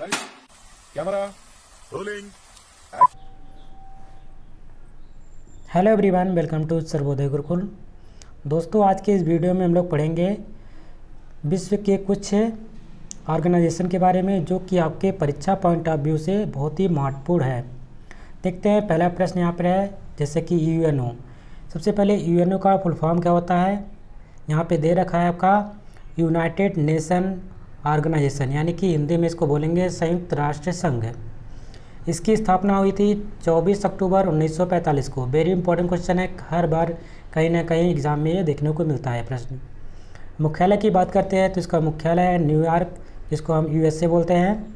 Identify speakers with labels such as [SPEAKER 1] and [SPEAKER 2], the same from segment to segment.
[SPEAKER 1] Camera rolling.
[SPEAKER 2] Hello everyone, welcome to Sarvodaya Gurukul. दोस्तों, आज के इस वीडियो में हम लोग पढ़ेंगे विश्व के कुछ ऑर्गेनाइजेशन के बारे में जो कि आपके परीक्षा पॉइंट ऑफ व्यू से बहुत ही महत्वपूर्ण है। देखते हैं, पहला प्रश्न यहाँ पर है, जैसे कि यूएनओ। सबसे पहले यूएनओ का फुल फॉर्म क्या होता है, यहाँ पे दे रखा है आपका यूनाइटेड नेशन ऑर्गेनाइजेशन, यानी कि हिंदी में इसको बोलेंगे संयुक्त राष्ट्र संघ। इसकी स्थापना हुई थी 24 अक्टूबर 1945 को। वेरी इंपॉर्टेंट क्वेश्चन है, हर बार कहीं ना कहीं एग्जाम में ये देखने को मिलता है प्रश्न। मुख्यालय की बात करते हैं तो इसका मुख्यालय है न्यूयॉर्क, जिसको हम यूएसए बोलते हैं,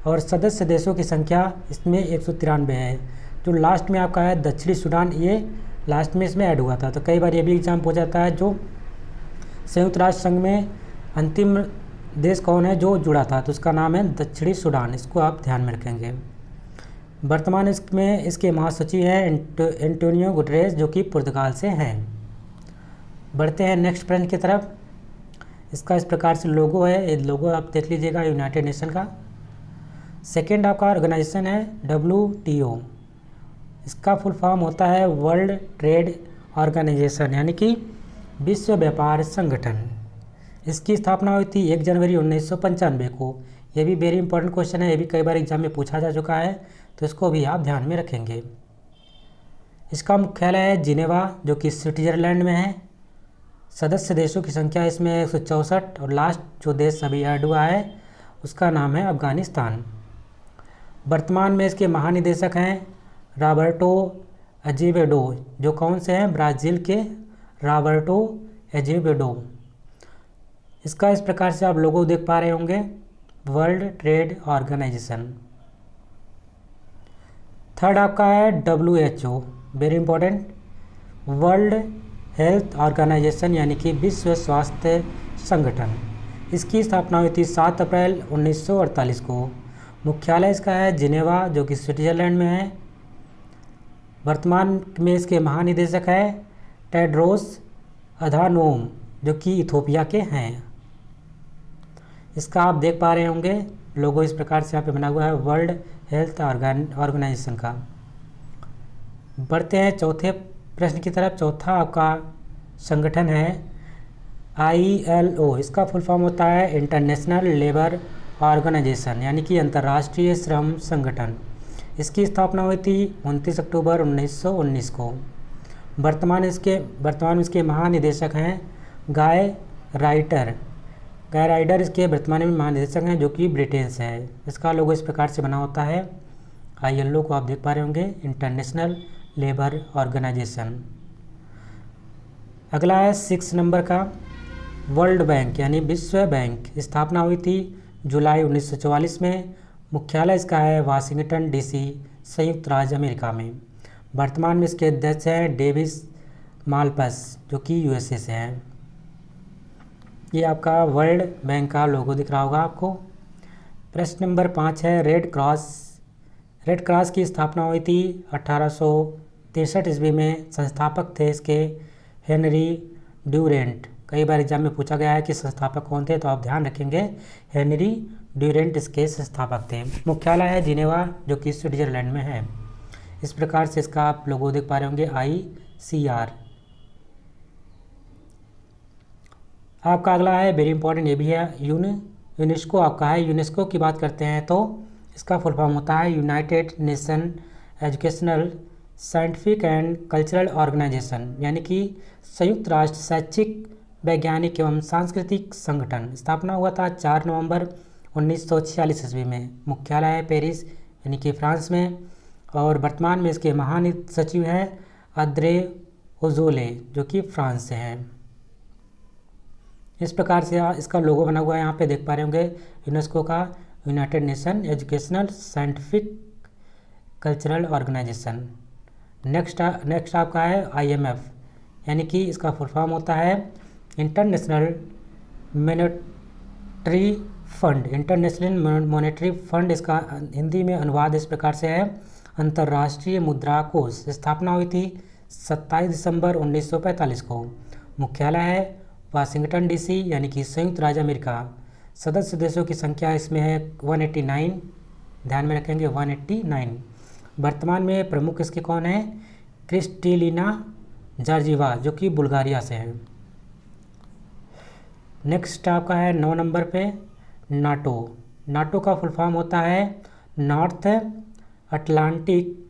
[SPEAKER 2] और सदस्य देशों की संख्या इसमें 193 है। जो लास्ट में आपका है दक्षिणी सूडान, ये लास्ट में इसमें ऐड हुआ था। तो कई बार ये भी एग्जाम हो जाता है, जो संयुक्त राष्ट्र संघ में अंतिम देश कौन है जो जुड़ा था, तो उसका नाम है दक्षिणी सूडान। इसको आप ध्यान में रखेंगे। वर्तमान इसमें इसके महासचिव हैं एंटोनियो गुटरेस, जो कि पुर्तगाल से हैं। बढ़ते हैं नेक्स्ट प्रश्न की तरफ। इसका इस प्रकार से लोगो है, ये लोगो आप देख लीजिएगा यूनाइटेड नेशन का। सेकेंड आपका ऑर्गेनाइजेशन है WTO। इसका फुल फॉर्म होता है वर्ल्ड ट्रेड ऑर्गेनाइजेशन, यानी कि विश्व व्यापार संगठन। इसकी स्थापना हुई थी 1 जनवरी 1995 को। ये भी वेरी इंपॉर्टेंट क्वेश्चन है, ये भी कई बार एग्जाम में पूछा जा चुका है, तो इसको भी आप ध्यान में रखेंगे। इसका मुख्यालय है जिनेवा, जो कि स्विट्जरलैंड में है। सदस्य देशों की संख्या इसमें 164, और लास्ट जो देश अभी ऐड हुआ है उसका नाम है अफगानिस्तान। वर्तमान में इसके महानिदेशक हैं रॉबर्टो अजेवेडो, जो कौन से हैं, ब्राज़ील के रॉबर्टो अजेवेडो। इसका इस प्रकार से आप लोगो देख पा रहे होंगे, वर्ल्ड ट्रेड ऑर्गेनाइजेशन। थर्ड आपका है WHO, very important, world health organization, यानी कि विश्व स्वास्थ्य संगठन। इसकी स्थापना हुई थी 7 अप्रैल 1948 को। मुख्यालय इसका है जिनेवा, जो कि स्विट्जरलैंड में है। वर्तमान में इसके महानिदेशक है टेड्रोस अधानोम, जो कि इथोपिया के हैं। इसका आप देख पा रहे होंगे लोगो इस प्रकार से यहाँ पे बना हुआ है, वर्ल्ड हेल्थ ऑर्गेनाइजेशन का। बढ़ते हैं चौथे प्रश्न की तरफ। चौथा आपका संगठन है ILO। इसका फुल फॉर्म होता है इंटरनेशनल लेबर ऑर्गेनाइजेशन, यानी कि अंतर्राष्ट्रीय श्रम संगठन। इसकी स्थापना हुई थी 29 अक्टूबर 1919 को। वर्तमान में इसके महानिदेशक हैं गाय राइडर। गाय राइडर इसके वर्तमान में महानिदेशक हैं, जो कि ब्रिटेन से है। इसका लोगो इस प्रकार से बना होता है, ILO को आप देख पा रहे होंगे, इंटरनेशनल लेबर ऑर्गेनाइजेशन। अगला है 6 नंबर का वर्ल्ड बैंक, यानी विश्व बैंक। स्थापना हुई थी जुलाई 1944 में। मुख्यालय इसका है वाशिंगटन DC, संयुक्त राज्य अमेरिका में। वर्तमान में इसके अध्यक्ष हैं डेविस मालपस, जो कि USA से हैं। ये आपका वर्ल्ड बैंक का लोगो दिख रहा होगा आपको। प्रश्न नंबर 5 है रेड क्रॉस। रेड क्रॉस की स्थापना हुई थी 1863 ईस्वी में। संस्थापक थे इसके हेनरी ड्यूरेंट। कई बार एग्जाम में पूछा गया है कि संस्थापक कौन थे, तो आप ध्यान रखेंगे हेनरी ड्यूरेंट इसके संस्थापक थे। मुख्यालय है जिनेवा, जो कि स्विट्जरलैंड में है। इस प्रकार से इसका आप लोगो देख पा रहे होंगे ICR। आपका अगला है वेरी इंपॉर्टेंट, ये भी है यूनेस्को आपका है। यूनेस्को की बात करते हैं तो इसका फुल फॉर्म होता है United Nation educational scientific and cultural organization, यानी कि संयुक्त राष्ट्र शैक्षिक वैज्ञानिक एवं सांस्कृतिक संगठन। स्थापना हुआ था 4 नवंबर 1946 ईस्वी में। मुख्यालय है पेरिस, यानी कि फ्रांस में, और वर्तमान में इसके महासचिव हैं अद्रे ओजोले, जो कि फ्रांस से हैं। इस प्रकार से इसका लोगो बना हुआ है, यहाँ पे देख पा रहे होंगे यूनेस्को का, United Nation educational scientific cultural organization. Next आपका है IMF, यानी कि इसका फुल फॉर्म होता है international monetary fund. International monetary fund, इसका हिंदी में अनुवाद इस प्रकार से है अंतर्राष्ट्रीय मुद्रा कोष। स्थापना हुई थी 27 दिसंबर 1945 को। मुख्यालय है वाशिंगटन DC, यानी कि संयुक्त राज्य अमेरिका। सदस्य देशों की संख्या इसमें है 189, ध्यान में रखेंगे 189। वर्तमान में प्रमुख इसके कौन है? क्रिस्टलिना जॉर्जीवा, जो कि बुल्गारिया से है। नेक्स्ट आपका है 9 नंबर पे नाटो। नाटो का फुल फॉर्म होता है नॉर्थ अटलांटिक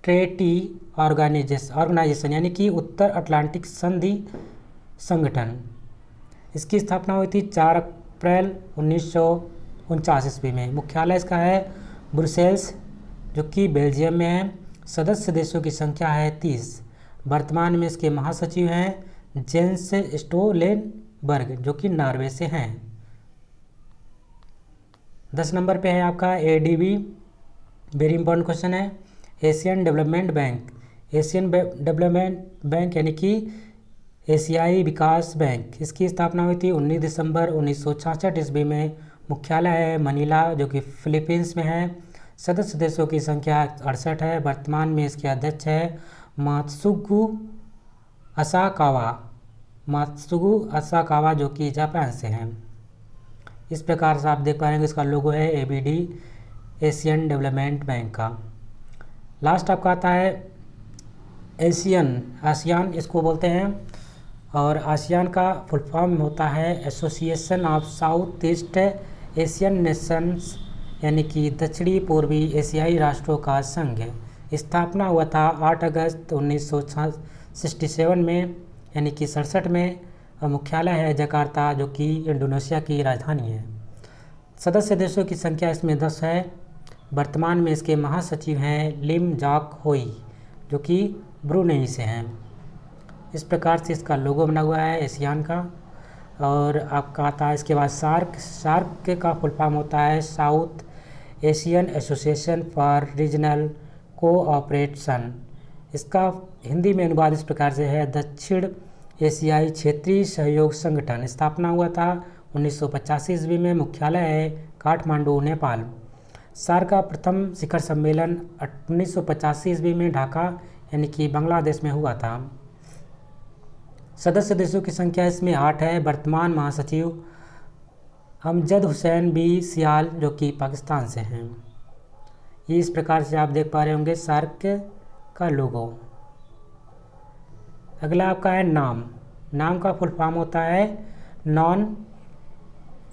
[SPEAKER 2] ट्रेटी ऑर्गेनाइजेशन, यानी कि उत्तर अटलांटिक संधि संगठन। इसकी स्थापना हुई थी 4 अप्रैल 1949 ईस्वी में। मुख्यालय इसका है ब्रुसेल्स, जो कि बेल्जियम में है। सदस्य देशों की संख्या है 30। वर्तमान में इसके महासचिव हैं जेंस स्टोलेनबर्ग, जो कि नॉर्वे से हैं। 10 नंबर पे है आपका ADB, वेरी इंपॉर्टेंट क्वेश्चन है। Asian development bank. Asian development bank यानी कि एशियाई विकास बैंक, इसकी स्थापना हुई थी 19 दिसंबर 1966 ईस्वी में। मुख्यालय है मनीला, जो कि फिलीपींस में है। सदस्य देशों की संख्या 68 है। वर्तमान में इसके अध्यक्ष है मात्सुगु असाकावा, जो कि जापान से हैं। इस प्रकार से आप देख पाएंगे इसका लोगो है ABD, एशियन डेवलपमेंट बैंक का। लास्ट आपका आता है आसियान इसको बोलते हैं, और आसियान का फुल फॉर्म होता है association of south east Asian Nations, यानी कि दक्षिणी पूर्वी एशियाई राष्ट्रों का संघ। स्थापना हुआ था 8 अगस्त 1967 में, यानी कि 67 में। मुख्यालय है जकार्ता, जो कि इंडोनेशिया की राजधानी है। सदस्य देशों की संख्या इसमें 10 है। वर्तमान में इसके महासचिव हैं लिम जाक होई, जो कि ब्रुनेई से हैं। इस प्रकार से इसका लोगो बना हुआ है एशियान का। और आपका आता है इसके बाद सार्क का फुल फॉर्म होता है south Asian association for regional cooperation. इसका हिंदी में अनुवाद इस प्रकार से है दक्षिण एशियाई क्षेत्रीय सहयोग संगठन। स्थापना हुआ था 1985 ईस्वी में। मुख्यालय है काठमांडू, नेपाल। सार्क का प्रथम शिखर सम्मेलन 1985 ईस्वी में ढाका, यानी कि बांग्लादेश में हुआ था। सदस्य देशों की संख्या इसमें 8 है। वर्तमान महासचिव अमजद हुसैन बी सियाल, जो कि पाकिस्तान से हैं। ये इस प्रकार से आप देख पा रहे होंगे सार्क का लोगो। अगला आपका है नाम का फुल फॉर्म होता है नॉन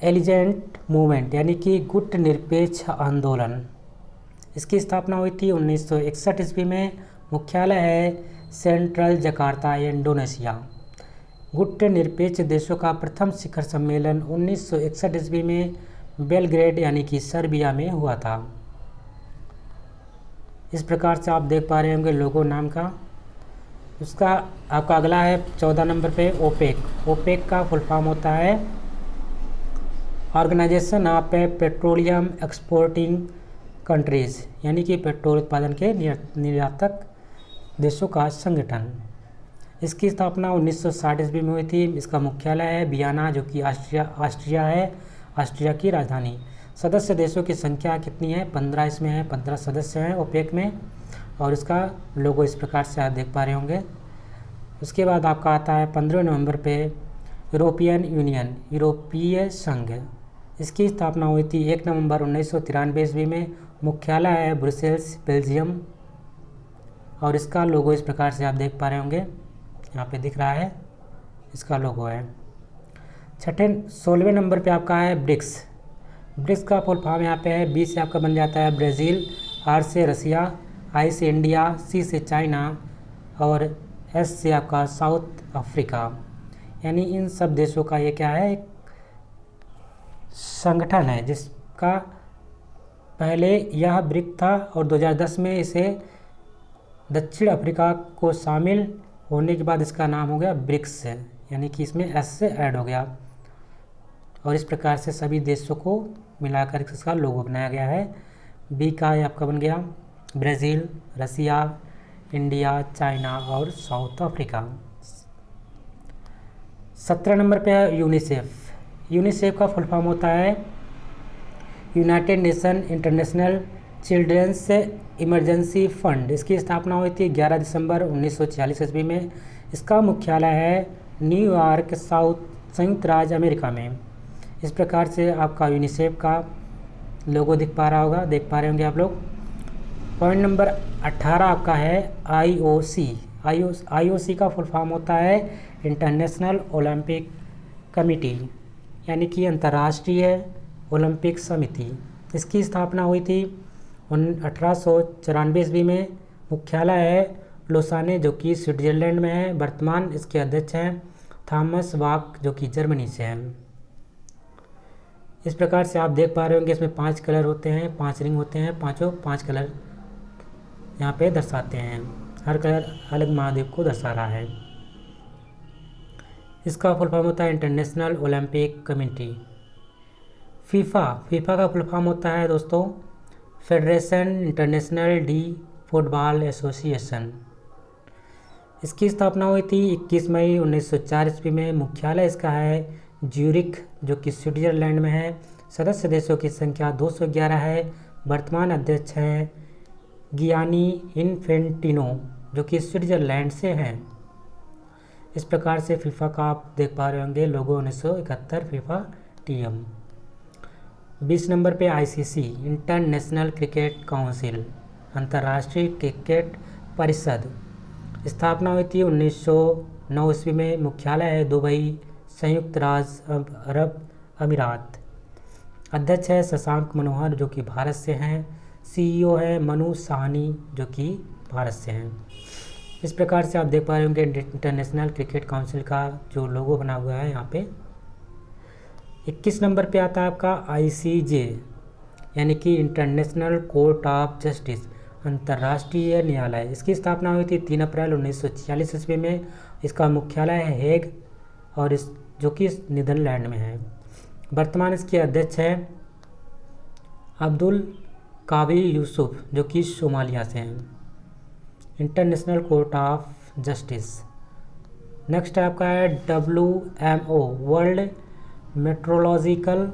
[SPEAKER 2] एलिजेंट मूवमेंट, यानी कि गुट निरपेक्ष आंदोलन। इसकी स्थापना हुई थी 1961 ईस्वी में। मुख्यालय है सेंट्रल जकार्ता, इंडोनेशिया। गुट निरपेक्ष देशों का प्रथम शिखर सम्मेलन 1961 ईस्वी में बेलग्रेड, यानी कि सर्बिया में हुआ था। इस प्रकार से आप देख पा रहे होंगे लोगो नाम का। उसका आपका अगला है 14 नंबर पे ओपेक। ओपेक का फुल फॉर्म होता है organization of petroleum exporting countries, यानी कि पेट्रोल उत्पादन के निर्यातक देशों का संगठन। इसकी स्थापना 1960 ईस्वी में हुई थी। इसका मुख्यालय है वियना, जो कि ऑस्ट्रिया है, ऑस्ट्रिया की राजधानी। सदस्य देशों की संख्या कितनी है? 15 इसमें है। 15 सदस्य हैं ओपेक में। और इसका लोगो इस प्रकार से आप देख पा रहे होंगे। उसके बाद आपका आता है 15 नवंबर पे यूरोपियन यूनियन, यूरोपीय संघ। इसकी स्थापना हुई थी 1 नवंबर 1993 ईस्वी में। मुख्यालय है ब्रुसेल्स, बेल्जियम। और इसका लोगो इस प्रकार से आप देख पा रहे होंगे, यहाँ पे दिख रहा है, इसका लोगो है। 16वें नंबर पे आपका है ब्रिक्स। ब्रिक्स का फुल फॉर्म यहाँ पे है। B से आपका बन जाता है ब्राज़ील, R से रसिया, I से इंडिया, C से चाइना और S से आपका साउथ अफ्रीका। यानी इन सब देशों का ये क्या है, एक संगठन है जिसका पहले यह ब्रिक था और 2010 में इसे दक्षिण अफ्रीका को शामिल होने के बाद इसका नाम हो गया ब्रिक्स, यानी कि इसमें S से ऐड हो गया। और इस प्रकार से सभी देशों को मिलाकर इसका लोगो बनाया गया है। B का आपका बन गया ब्राज़ील, रसिया, इंडिया, चाइना और साउथ अफ्रीका। 17 नंबर पे है यूनिसेफ। यूनिसेफ का फुल फॉर्म होता है United Nation international children's emergency fund. इसकी स्थापना हुई थी 11 दिसंबर 1946 ईस्वी में। इसका मुख्यालय है न्यूयॉर्क, संयुक्त राज्य अमेरिका में। इस प्रकार से आपका यूनिसेफ का लोगो देख पा रहे होंगे आप लोग। पॉइंट नंबर 18 आपका है IOC। IOC का फुल फॉर्म होता है इंटरनेशनल ओलंपिक कमेटी, यानी कि अंतर्राष्ट्रीय ओलंपिक समिति। इसकी स्थापना हुई थी 1894 ईस्वी में। मुख्यालय है लोसाने जो कि स्विट्जरलैंड में है। वर्तमान इसके अध्यक्ष हैं थॉमस बाक जो कि जर्मनी से हैं। इस प्रकार से आप देख पा रहे होंगे इसमें 5 कलर होते हैं, 5 रिंग होते हैं, पांचों 5 कलर यहाँ पे दर्शाते हैं। हर कलर अलग महाद्वीप को दर्शा रहा है। इसका फुल फॉर्म होता है इंटरनेशनल ओलंपिक कमेटी। फीफा का फुल फॉर्म होता है दोस्तों federation international D football association. इसकी स्थापना हुई थी 21 मई 1904 ईस्वी में। मुख्यालय इसका है ज्यूरिख जो कि स्विट्जरलैंड में है। सदस्य देशों की संख्या 211 है। वर्तमान अध्यक्ष हैं गियानी इन्फेंटिनो जो कि स्विट्जरलैंड से हैं। इस प्रकार से फीफा का आप देख पा रहे होंगे लोगो 1971 फीफा TM। 20 नंबर पे ICC इंटरनेशनल क्रिकेट काउंसिल, अंतर्राष्ट्रीय क्रिकेट परिषद। स्थापना हुई थी 1909 ईस्वी में। मुख्यालय है दुबई, संयुक्त राज्य अरब अमीरात। अध्यक्ष है शशांक मनोहर जो कि भारत से हैं। CEO है मनु साहनी जो कि भारत से हैं। इस प्रकार से आप देख पा रहे होंगे इंटरनेशनल क्रिकेट काउंसिल का जो लोगो बना हुआ है यहाँ पे। 21 नंबर पे आता है आपका ICJ यानी कि इंटरनेशनल कोर्ट ऑफ जस्टिस, अंतर्राष्ट्रीय न्यायालय। इसकी स्थापना हुई थी 3 अप्रैल 1946 ईस्वी में। इसका मुख्यालय है हेग और इस जो कि नीदरलैंड में है। वर्तमान इसके अध्यक्ष हैं अब्दुल काबिल यूसुफ जो कि सोमालिया से हैं। International court of justice. Next आपका है WMO वर्ल्ड मेट्रोलॉजिकल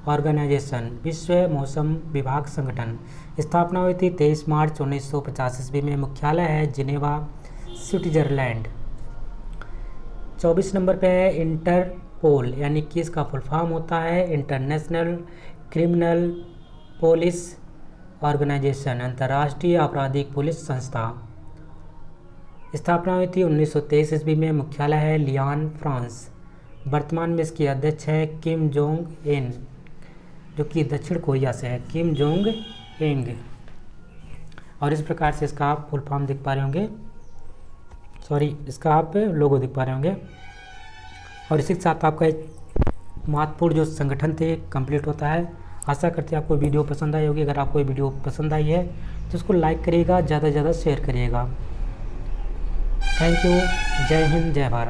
[SPEAKER 2] ऑर्गेनाइजेशन, विश्व मौसम विभाग संगठन। स्थापना हुई थी 23 मार्च 1950 ईस्वी में। मुख्यालय है जिनेवा, स्विट्जरलैंड। 24 नंबर पे है इंटरपोल यानी कि इसका फुल फॉर्म होता है इंटरनेशनल क्रिमिनल पुलिस ऑर्गेनाइजेशन, अंतर्राष्ट्रीय आपराधिक पुलिस संस्था। स्थापना हुई थी 1923 ईस्वी में। मुख्यालय है लियान, फ्रांस। वर्तमान में इसके अध्यक्ष है किम जोंग एन जो कि दक्षिण कोरिया से है, किम जोंग एंग। और इस प्रकार से इसका आप फुल फॉर्म देख पा रहे होंगे, इसका आप लोगो देख पा रहे होंगे। और इसी के साथ आपका एक महत्वपूर्ण जो संगठन थे कंप्लीट होता है। आशा करते हैं आपको वीडियो पसंद आई होगी। अगर आपको वीडियो पसंद आई है तो उसको लाइक करिएगा, ज़्यादा से ज़्यादा शेयर करिएगा। Thank you. जय हिंद, जय भारत।